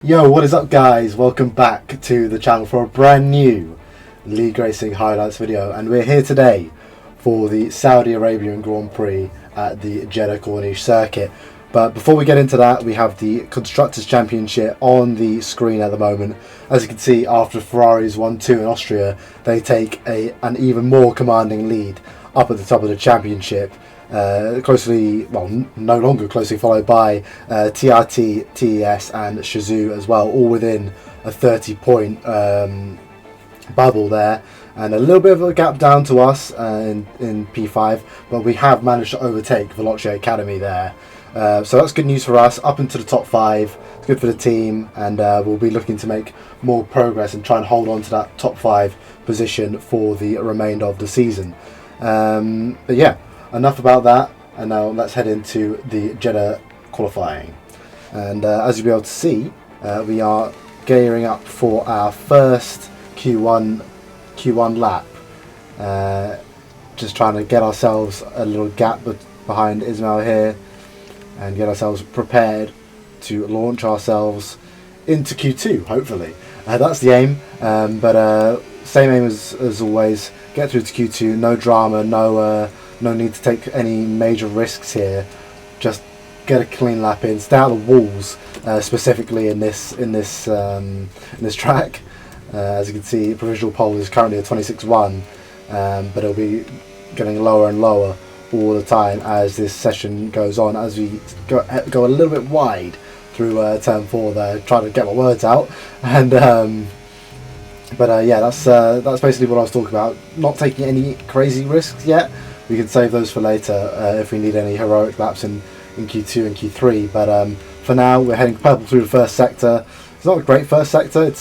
Yo, what is up guys? Welcome back to the channel for a brand new League Racing highlights video, and we're here today for the Saudi Arabian Grand Prix at the Jeddah Corniche circuit. But before we get into that, we have the Constructors' Championship on the screen at the moment. As you can see, after Ferrari's 1-2 in Austria, they take an even more commanding lead up at the top of the championship. No longer closely followed by TRT, TES and Shazoo as well, all within a 30-point bubble there, and a little bit of a gap down to us in P5, but we have managed to overtake Veloce Academy there. So that's good news for us, up into the top 5. It's good for the team, and we'll be looking to make more progress and try and hold on to that top 5 position for the remainder of the season. But yeah, enough about that, and now let's head into the Jeddah qualifying. And as you'll be able to see, we are gearing up for our first Q1 lap. Just trying to get ourselves a little gap behind Ismail here and get ourselves prepared to launch ourselves into Q2, hopefully. That's the aim, but same aim as always, get through to Q2, no drama, no need to take any major risks here. Just get a clean lap in, stay out of the walls, specifically in this track. As you can see, provisional pole is currently a 26.1, but it'll be getting lower and lower all the time as this session goes on. As we go a little bit wide through turn 4 there, trying to get my words out, and yeah, that's basically what I was talking about. Not taking any crazy risks yet. We can save those for later if we need any heroic laps in Q2 and Q3. But for now, we're heading purple through the first sector. It's not a great first sector. It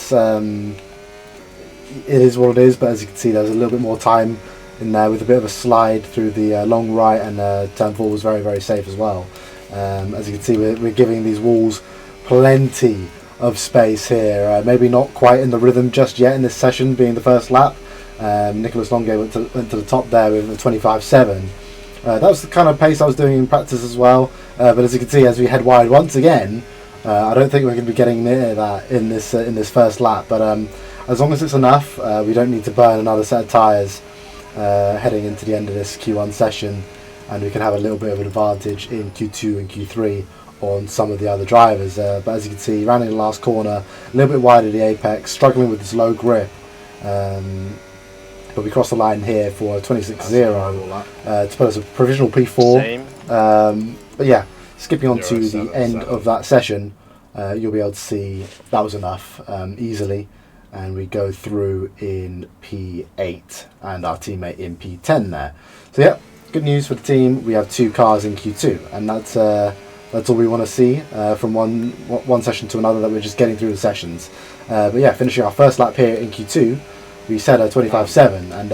is what it is. But as you can see, there's a little bit more time in there with a bit of a slide through the long right, and turn 4 was very, very safe as well. As you can see, we're giving these walls plenty of space here. Maybe not quite in the rhythm just yet in this session, being the first lap. Nicholas Longue went to the top there with a 25.7. That was the kind of pace I was doing in practice as well. But as you can see, as we head wide once again, I don't think we're going to be getting near that in this first lap. But as long as it's enough, we don't need to burn another set of tyres heading into the end of this Q1 session, and we can have a little bit of an advantage in Q2 and Q3 on some of the other drivers. But as you can see, rounding the last corner, a little bit wide of the apex, struggling with this low grip. But we cross the line here for a 26.0 to put us a provisional P4. But yeah, skipping on to the end of that session, you'll be able to see that was enough easily, and we go through in P8 and our teammate in P10 there. So yeah, good news for the team. We have 2 cars in Q2, and that's all we want to see from one session to another, that we're just getting through the sessions. But yeah, finishing our first lap here in Q2. We set a 25.7, and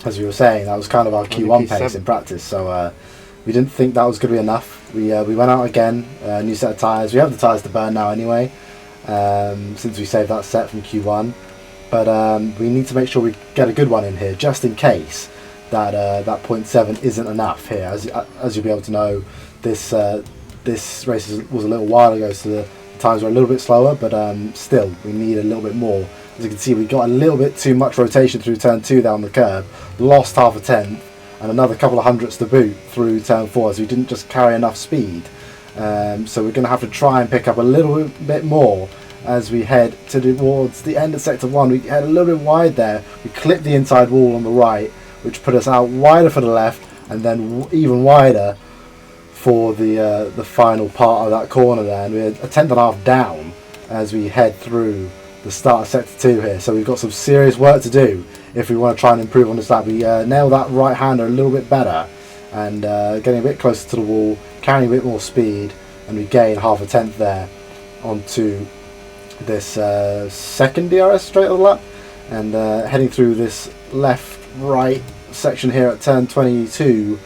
as we were saying, that was kind of our Q1 pace in practice, so we didn't think that was going to be enough. We went out again, new set of tyres. We have the tyres to burn now anyway, since we saved that set from Q1, but we need to make sure we get a good one in here, just in case that 0.7 isn't enough here. As you'll be able to know, this race was a little while ago, so the times were a little bit slower, but still, we need a little bit more. As you can see, we got a little bit too much rotation through turn 2 down the curb, lost half a tenth, and another couple of hundredths to boot through turn 4, as we didn't just carry enough speed. So we're going to have to try and pick up a little bit more as we head towards the end of sector 1. We head a little bit wide there. We clipped the inside wall on the right, which put us out wider for the left, and then even wider for the final part of that corner there. And we're a tenth and a half down as we head through the start of sector 2 here, so we've got some serious work to do if we want to try and improve on this lap. We nail that right hander a little bit better, and getting a bit closer to the wall, carrying a bit more speed, and we gain half a tenth there onto this second DRS straight of the lap, and heading through this left-right section here at turn 22,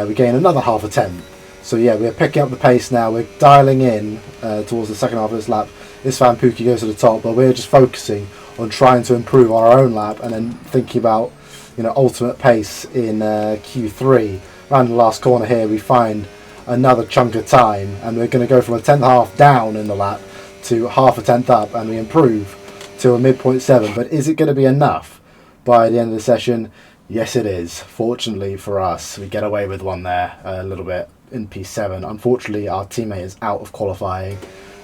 we gain another half a tenth. So yeah, we're picking up the pace now, we're dialing in towards the second half of this lap. Isfan Pookie goes to the top, but we're just focusing on trying to improve on our own lap, and then thinking about, ultimate pace in Q3. Around the last corner here, we find another chunk of time, and we're going to go from a tenth half down in the lap to half a tenth up, and we improve to a mid-0.7. But is it going to be enough by the end of the session? Yes, it is. Fortunately for us, we get away with one there a little bit in P7. Unfortunately, our teammate is out of qualifying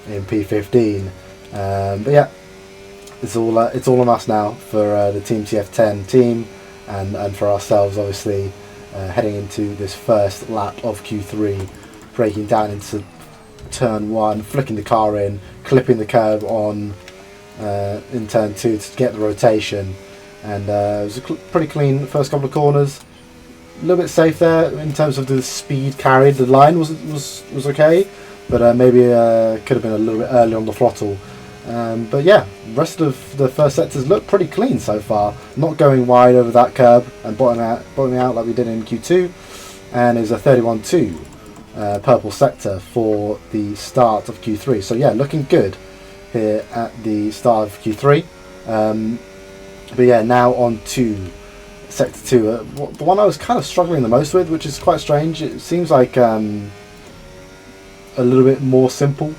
in P15. But yeah, it's all on us now for the Team TF10 team, and for ourselves, obviously, heading into this first lap of Q3, breaking down into turn 1, flicking the car in, clipping the curb on in turn 2 to get the rotation. And it was a pretty clean first couple of corners. A little bit safe there in terms of the speed carried. The line was okay, but maybe could have been a little bit early on the throttle. But yeah, the rest of the first sectors look pretty clean so far. Not going wide over that curb and bottoming out like we did in Q2. And is a 31.2 purple sector for the start of Q3. So yeah, looking good here at the start of Q3. But yeah, now on to Sector 2. The one I was kind of struggling the most with, which is quite strange. It seems like a little bit more simple,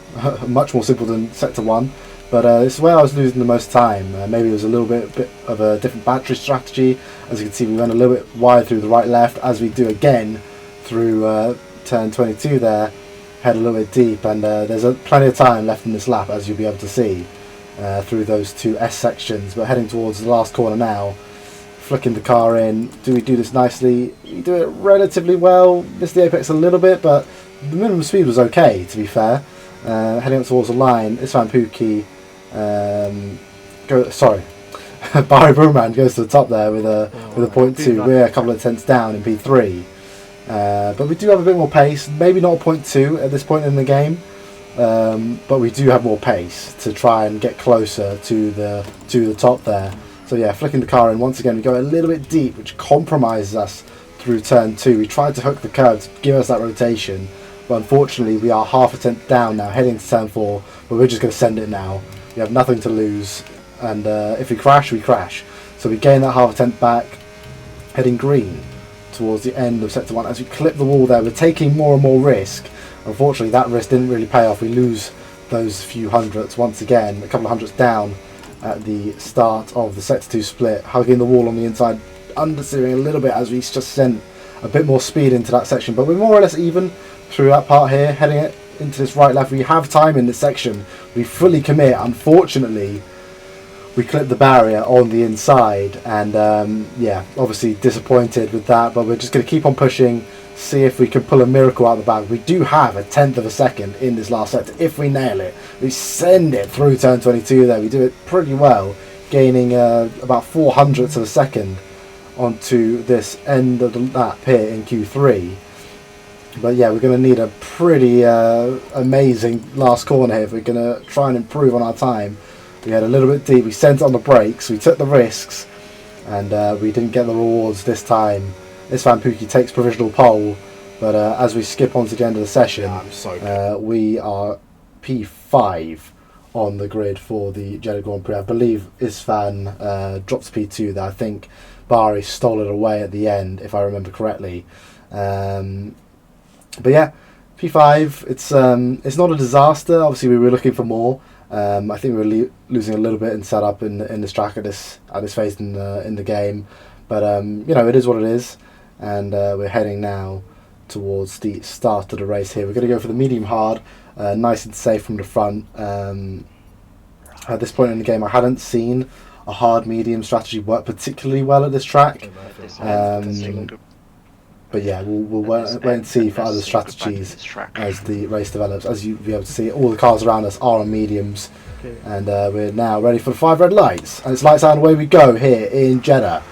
much more simple than Sector 1. But this is where I was losing the most time. Maybe it was a little bit of a different battery strategy. As you can see, we went a little bit wide through the right-left, as we do again through turn 22 there. Head a little bit deep, and there's plenty of time left in this lap, as you'll be able to see. Through those two S sections, but heading towards the last corner now, flicking the car in. Do we do this nicely? We do it relatively well. Missed the apex a little bit, but the minimum speed was okay, to be fair. Heading up towards the line, Isfan Pookie, Barry Boomerang goes to the top there with a 0.2. We're a couple of tenths down in P3, but we do have a bit more pace. Maybe not a 0.2 at this point in the game. But we do have more pace to try and get closer to the top there. So yeah, flicking the car in once again. We go a little bit deep, which compromises us through turn 2. We tried to hook the curb to give us that rotation, but unfortunately we are half a tenth down now, heading to turn 4. But we're just going to send it now. We have nothing to lose, and if we crash, we crash. So we gain that half a tenth back, heading green towards the end of Sector 1. As we clip the wall there, we're taking more and more risk. Unfortunately, that risk didn't really pay off. We lose those few hundredths once again, a couple of hundredths down at the start of the Sector 2 split, hugging the wall on the inside, understeering a little bit as we just sent a bit more speed into that section. But we're more or less even through that part here, heading it into this right-left. We have time in this section. We fully commit. Unfortunately, we clipped the barrier on the inside, and yeah, obviously disappointed with that, but we're just going to keep on pushing, see if we can pull a miracle out of the bag. We do have a tenth of a second in this last sector. If we nail it, we send it through turn 22 there. We do it pretty well, gaining about 400ths of a second onto this end of the lap here in Q3. But yeah, we're going to need a pretty amazing last corner here if we're going to try and improve on our time. We had a little bit deep, we sent it on the brakes, we took the risks, and we didn't get the rewards this time. Isfan Pookie takes provisional pole, but as we skip on to the end of the session, we are P5 on the grid for the Jeddah Grand Prix. I believe Isfan drops P2 there. I think Bari stole it away at the end, if I remember correctly. But yeah, P5, it's not a disaster. Obviously, we were looking for more. I think we were losing a little bit in setup in this track at this phase in the game, but you know, it is what it is. And we're heading now towards the start of the race here. We're going to go for the medium hard, nice and safe from the front. At this point in the game, I hadn't seen a hard medium strategy work particularly well at this track. But yeah, we'll wait and see for other strategies as the race develops. As you'll be able to see, all the cars around us are on mediums. And we're now ready for the 5 red lights. And it's lights out and away we go here in Jeddah.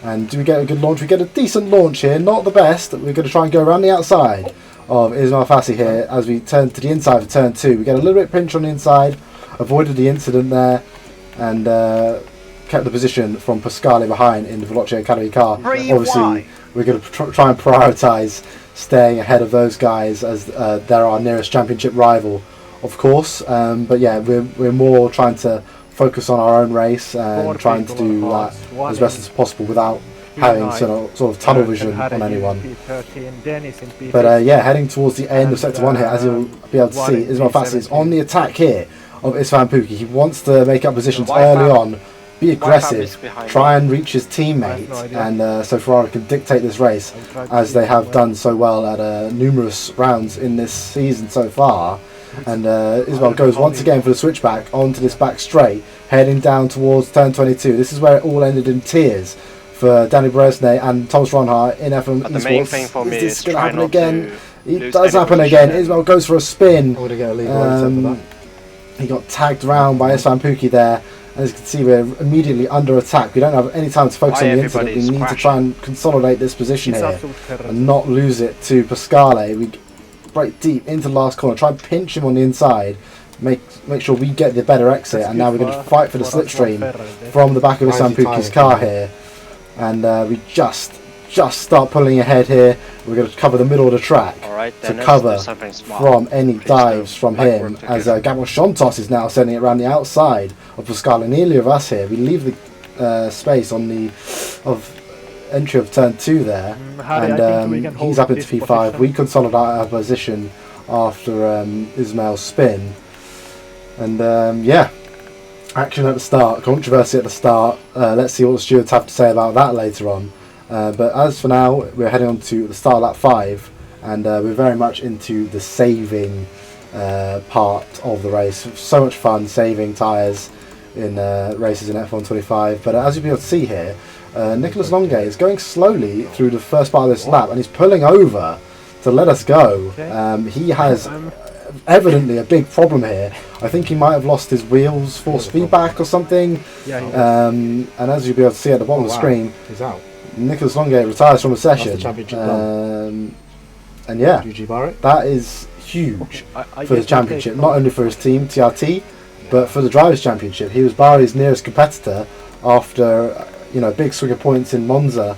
And do we get a good launch? We get a decent launch here, not the best. We're going to try and go around the outside of Ismail Fassi here as we turn to the inside of turn 2. We get a little bit pinch on the inside, avoided the incident there, and kept the position from Pasquale behind in the Veloce Academy car. Obviously, we're going to try and prioritise staying ahead of those guys as they're our nearest championship rival, of course. But yeah, we're more trying to focus on our own race and trying to do that as best as possible without having sort of tunnel vision on anyone. But yeah, heading towards the end of Sector 1 here, as you'll be able to see, Ismail Fassi is on the attack here of Istvan Pukki. He wants to make up positions early on, be aggressive, try and reach his teammate, and so Ferrari can dictate this race, as they have done so well at numerous rounds in this season so far. And Ismail goes once again for the switchback onto this back straight, heading down towards turn 22. This is where it all ended in tears for Danny Beresne and Thomas Ronhart in F1 Esports. The main thing for me is this is going to happen again? It does happen again. Ismail goes for a spin. I would get a lead for that. He got tagged around by Istvan Pukki there. As you can see, we're immediately under attack. We don't have any time to focus on the incident. We need to try and consolidate this position here and not lose it to Pasquale. We break deep into the last corner, try and pinch him on the inside, make sure we get the better exit, and now we're going to fight for the slipstream from the back of Istvan Pukki's car here. And we just start pulling ahead here. We're going to cover the middle of the track to cover from any dives from him, as Gabriel Shontos is now sending it around the outside of Pasquale. Nearly of us here. We leave the space on the entry of turn 2 there, and he's up into P5. We consolidate our position after Ismail's spin, and yeah, action at the start, controversy at the start. Let's see what the stewards have to say about that later on. But as for now, we're heading on to the start lap 5, and we're very much into the saving part of the race. So much fun saving tyres in races in F1 25. But as you'll be able to see here, Nicolas Longuet is going slowly through the first part of this lap, and he's pulling over to let us go. He has evidently a big problem here. I think he might have lost his wheels force feedback or something. And as you'll be able to see at the bottom of the screen, he's out. Nicolas Longuet retires from the session. And yeah, that is huge for the championship, not only for his team TRT, but for the Drivers' Championship. He was Bahri's nearest competitor after a big swing of points in Monza.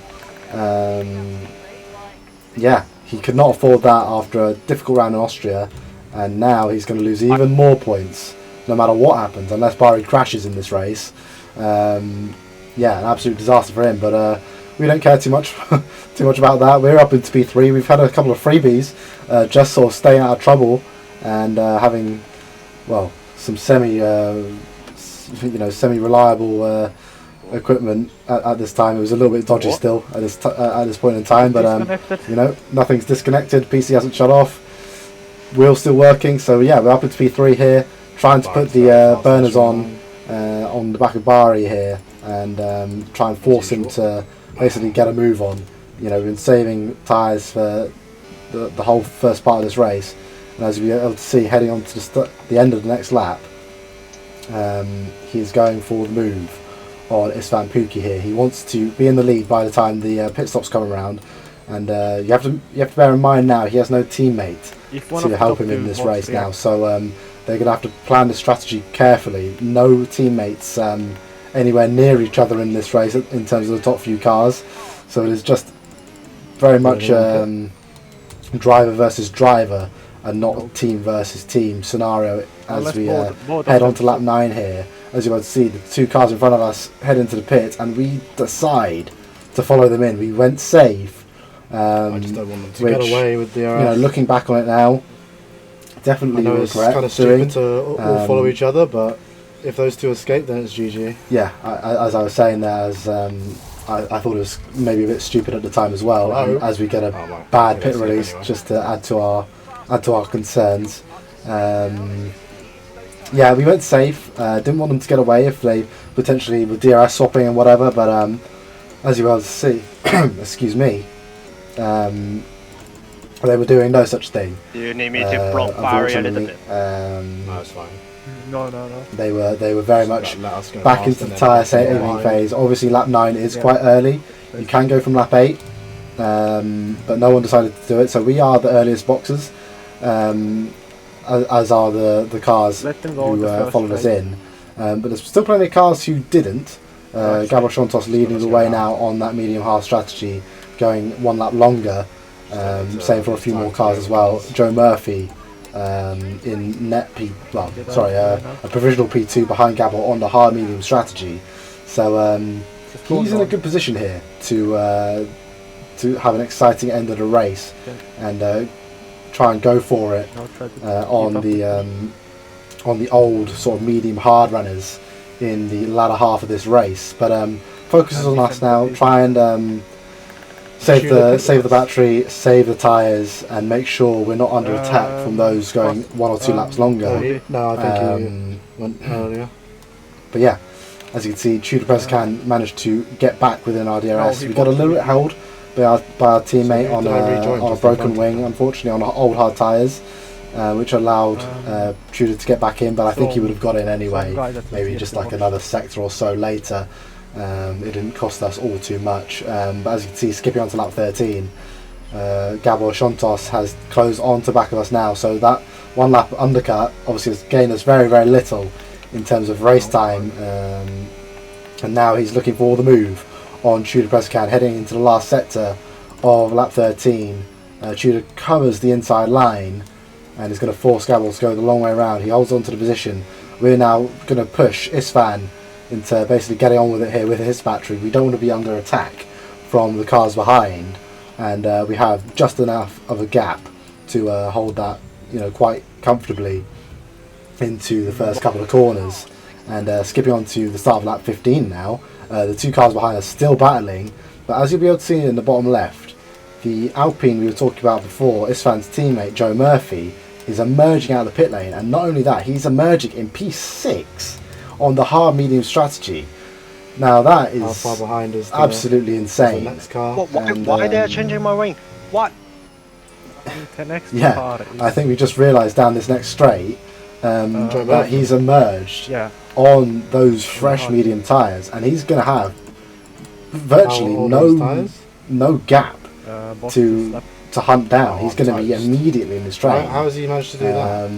Yeah, he could not afford that after a difficult round in Austria, and now he's going to lose even more points no matter what happens, unless Bahri crashes in this race. Yeah, an absolute disaster for him, but we don't care too much about that. We're up into P3. We've had a couple of freebies, just sort of staying out of trouble and having, well, some semi-reliable equipment at this time. It was a little bit dodgy still at this point in time, but nothing's disconnected. PC hasn't shut off. Wheel's still working, so yeah, we're up into P3 here, trying to put the burners on the back of Bahri here, and try and force him to basically get a move on. We've been saving tyres for the whole first part of this race, and as you'll be able to see, heading on to the end of the next lap, he's going for the move on Istvan Pukki here. He wants to be in the lead by the time the pit stops come around, and you have to bear in mind now he has no teammate to help him in this race now, so they're going to have to plan the strategy carefully. No teammates anywhere near each other in this race in terms of the top few cars, so it is just very much driver versus driver and not team versus team scenario as we head on to lap 9 here. As you're able to see, the two cars in front of us head into the pit, and we decide to follow them in. We went safe. I just don't want them to get away with the looking back on it now, definitely regret it's kind of stupid to all follow each other, but if those two escape, then it's GG. Yeah, as I was saying there, I thought it was maybe a bit stupid at the time as well, as we get a bad pit release, just to add to our concerns. Yeah, we went safe. Didn't want them to get away if they potentially were DRS swapping and whatever, but as you will see, excuse me, they were doing no such thing. Do you need me to block Bahri a little bit? No, it's fine. No. They were very much back into the tyre saving phase. Obviously, lap 9 is quite early. You can go from lap 8, but no one decided to do it. So we are the earliest boxers, as are the cars who followed us in. But there's still plenty of cars who didn't. Gabriel Shontos leading the way now on that medium hard strategy, going one lap longer. Same for a few more cars as well. Joe Murphy in a provisional P2 behind Gabriel on the hard medium strategy. So he's in a good position here to have an exciting end of the race and try and go for it on on the old sort of medium hard runners in the latter half of this race. But focuses on us now. Try and save the battery, save the tyres, and make sure we're not under attack from those going 1 or 2 laps longer. No, I think he went earlier. But yeah, as you can see, Tudor Presscan managed to get back within our DRS. We got a little bit held by our teammate on a broken wing, unfortunately on old hard tyres, which allowed Tudor to get back in, but I think he would have got in anyway, maybe just like another sector or so later. It didn't cost us all too much, but as you can see, skipping on to lap 13, Gabor Shontos has closed on to back of us now, so that 1 lap undercut obviously has gained us very, very little in terms of race time, and now he's looking for the move on Tudor Presscan heading into the last sector of lap 13. Tudor covers the inside line and is going to force Gabor to go the long way around. He holds on to the position. We're now going to push Istvan into basically getting on with it here with his battery. We don't want to be under attack from the cars behind, and we have just enough of a gap to hold that, quite comfortably into the first couple of corners. And skipping on to the start of lap 15 now, the 2 cars behind us still battling, but as you'll be able to see in the bottom left, the Alpine we were talking about before, Istvan's teammate Joe Murphy, is emerging out of the pit lane, and not only that, he's emerging in P6 on the hard medium strategy. Now that is how far behind is absolutely insane. The next car. Why they're changing my wing? What? Yeah, I think we just realised down this next straight that he's emerged on those fresh medium tyres, and he's going to have virtually no gap to hunt down. He's going to be immediately in the straight. How has he managed to do that?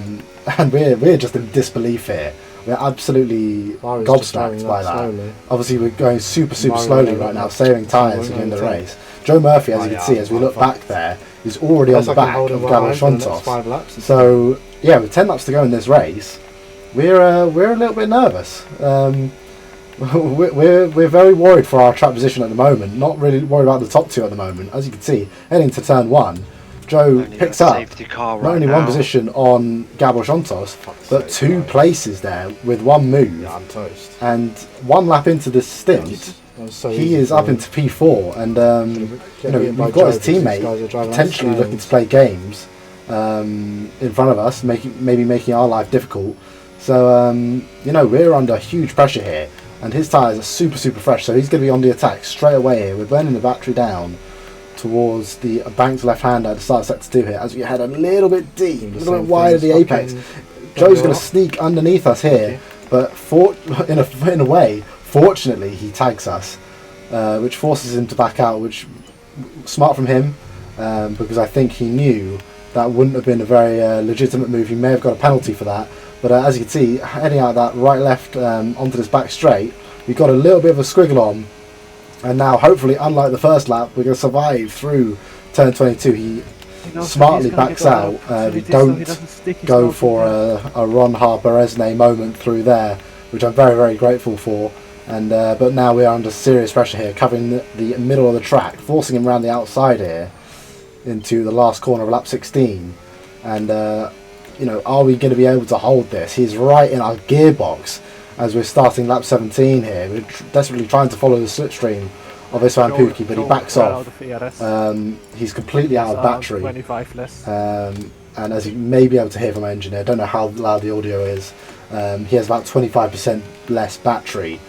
And we're just in disbelief here. We're absolutely gobsmacked by that. Slowly. Obviously, we're going super slowly right now, saving tyres in the race. Joe Murphy, as you can see, as we look back there, is already on the back of Gabor Shontos. So yeah, with 10 laps to go in this race, we're a little bit nervous. We're very worried for our track position at the moment. Not really worried about the top 2 at the moment. As you can see, heading to turn 1, Joe picks up not only 1 position on Gabor Shontos, but 2 places there with 1 move. Yeah, I'm toast. And 1 lap into this stint, he is up into P4, and we've got his teammate potentially looking to play games in front of us, maybe making our life difficult. So we're under huge pressure here, and his tyres are super fresh, so he's going to be on the attack straight away here. We're burning the battery down towards the banked left hand at the start of sector 2 here, as we head a little bit deep, a little bit wide of the apex. Joe's going to sneak underneath us here, but in a way, fortunately, he tags us, which forces him to back out, which smart from him, because I think he knew that wouldn't have been a very legitimate move. He may have got a penalty for that, but as you can see, heading out that right-left onto this back straight, we've got a little bit of a squiggle on, and now hopefully, unlike the first lap, we're going to survive through turn 22. He smartly backs out. We don't go for a Ron Harper-Esne moment through there, which I'm very grateful for. And but now we are under serious pressure here, covering the middle of the track, forcing him around the outside here into the last corner of lap 16. And are we going to be able to hold this? He's right in our gearbox as we're starting lap 17 here. We're desperately trying to follow the slipstream of Istvan Pukki, but he backs off. He's completely out of battery. And as you may be able to hear from my engineer, I don't know how loud the audio is, he has about 25% less battery.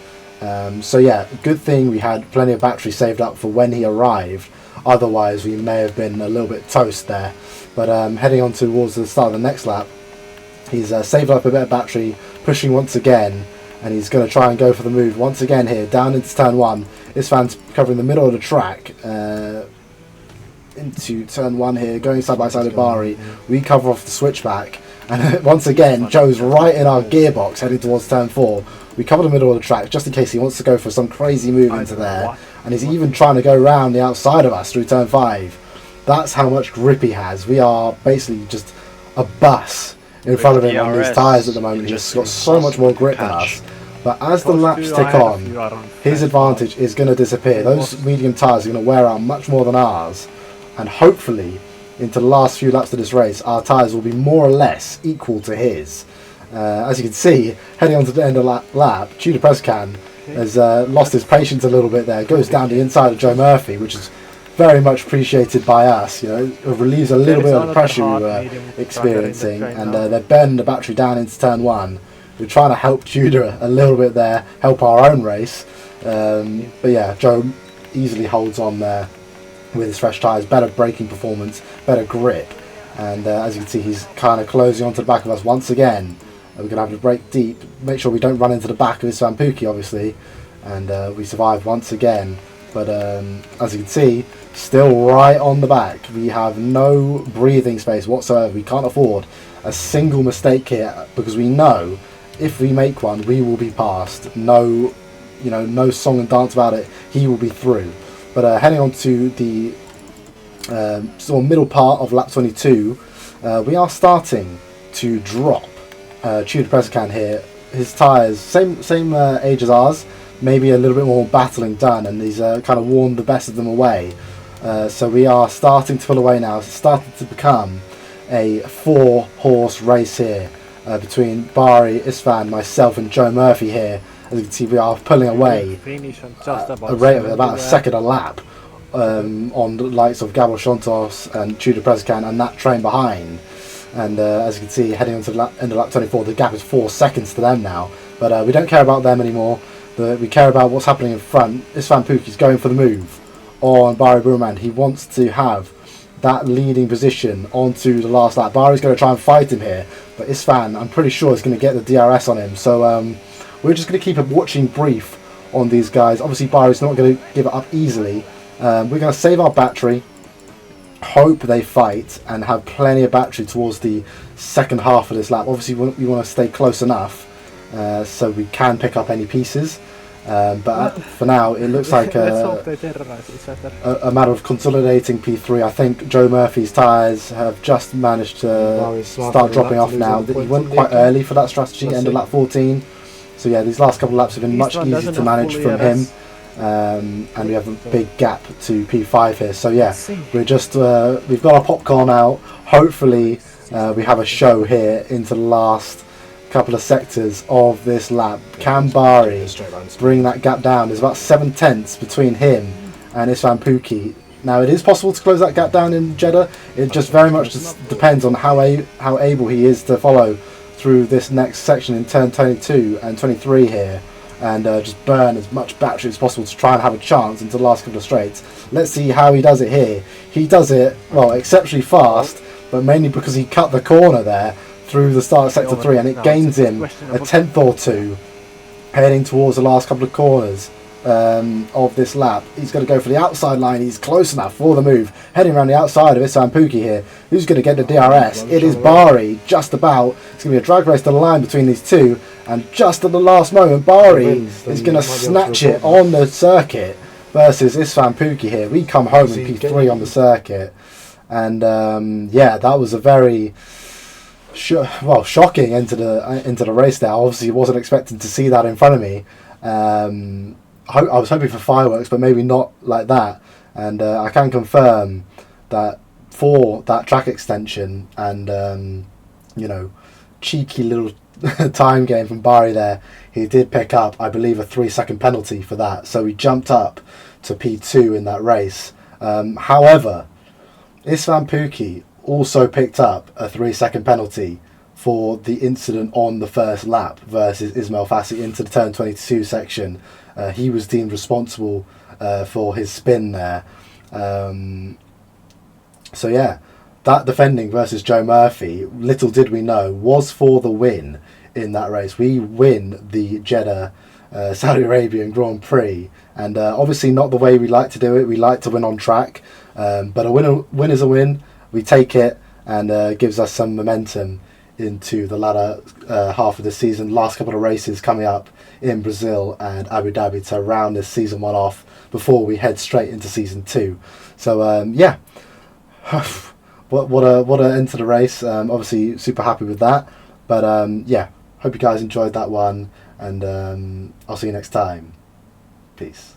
So yeah, good thing we had plenty of battery saved up for when he arrived. Otherwise, we may have been a little bit toast there. But heading on towards the start of the next lap, he's saved up a bit of battery, pushing once again, and he's going to try and go for the move once again here, down into turn 1. Istvan's covering the middle of the track, into turn 1 here, going side by side with Bari. We cover off the switchback, and once again, Joe's right in our gearbox, heading towards turn 4. We cover the middle of the track, just in case he wants to go for some crazy move into there, and he's even trying to go around the outside of us through turn 5. That's how much grip he has. We are basically just a bus in front of him on these tyres at the moment. He's got so much more grip than us. But as the laps tick on, his advantage is going to disappear. Those medium tyres are going to wear out much more than ours. And hopefully, into the last few laps of this race, our tyres will be more or less equal to his. As you can see, heading on to the end of that lap, Tudor Prescan has lost his patience a little bit there. Goes down the inside of Joe Murphy, which is very much appreciated by us. You know, it relieves a little bit of the pressure we were experiencing, and they're burning the battery down into turn 1. We're trying to help Tudor a little bit there, help our own race. But yeah, Joe easily holds on there with his fresh tyres, better braking performance, better grip, and as you can see, he's kind of closing onto the back of us once again. We're going to have to brake deep, make sure we don't run into the back of Istvan Pukki, obviously, and we survive once again. But as you can see, still right on the back. We have no breathing space whatsoever. We can't afford a single mistake here, because we know if we make one, we will be passed. No, no song and dance about it. He will be through. But heading on to the sort of middle part of lap 22, we are starting to drop. Tudor Prescan here, his tyres same age as ours, maybe a little bit more battling done, and he's kind of worn the best of them away. So we are starting to pull away now. It's started to become a 4-horse race here between Bari, Istvan, myself, and Joe Murphy here. As you can see, we are pulling away a rate of about a second a lap on the likes of Gabor Shontos and Tudor Prescan and that train behind. And as you can see, heading into the end of lap 24, the gap is 4 seconds to them now. But we don't care about them anymore. We care about what's happening in front. Istvan Pukki's going for the move on Bari Burman. He wants to have that leading position onto the last lap. Bari's going to try and fight him here, but Istvan, I'm pretty sure, is going to get the DRS on him. So we're just going to keep a watching brief on these guys. Obviously, Bari's not going to give it up easily. We're going to save our battery, hope they fight, and have plenty of battery towards the second half of this lap. Obviously, we want to stay close enough so we can pick up any pieces. But for now, it looks like a matter of consolidating P3. I think Joe Murphy's tyres have just managed to start dropping off now. He went quite early for that strategy, end of lap 14. So yeah, these last couple of laps have been much easier to manage from him. And we have a big gap to P5 here. So yeah, we've got our popcorn out. Hopefully we have a show here into the last couple of sectors of this lap. Can Bari bring that gap down? There's about 7 tenths between him and Istvan Pukki. Now it is possible to close that gap down in Jeddah. It just very much depends on how able he is to follow through this next section in turn 22 and 23 here, and just burn as much battery as possible to try and have a chance into the last couple of straights. Let's see how he does it here. He does it, well, exceptionally fast, but mainly because he cut the corner there through the start of sector 3, and it gains him a tenth or two heading towards the last couple of corners of this lap. He's going to go for the outside line. He's close enough for the move, heading around the outside of Istvan Pukki here. Who's going to get the DRS? It is Bari, just about. It's going to be a drag race to the line between these two, and just at the last moment, Bari is going to snatch it on the circuit versus Istvan Pukki here. We come home in P3 on the circuit, and yeah, that was a very shocking into the race there. Obviously, wasn't expecting to see that in front of me. I was hoping for fireworks, but maybe not like that. And I can confirm that for that track extension and cheeky little time game from Bari there, he did pick up, I believe, a 3-second penalty for that. So he jumped up to P2 in that race. However, Istvan Pukki also picked up a 3-second penalty for the incident on the first lap versus Ismail Fassi into the turn 22 section. He was deemed responsible for his spin there. So yeah, that defending versus Joe Murphy, little did we know, was for the win in that race. We win the Jeddah Saudi Arabian Grand Prix, and obviously not the way we like to do it. We like to win on track, but a win is a win. We take it, and gives us some momentum into the latter half of the season. Last couple of races coming up in Brazil and Abu Dhabi to round this season 1 off before we head straight into season 2. So yeah, what a end to the race. Obviously super happy with that, but yeah, hope you guys enjoyed that one, and I'll see you next time. Peace.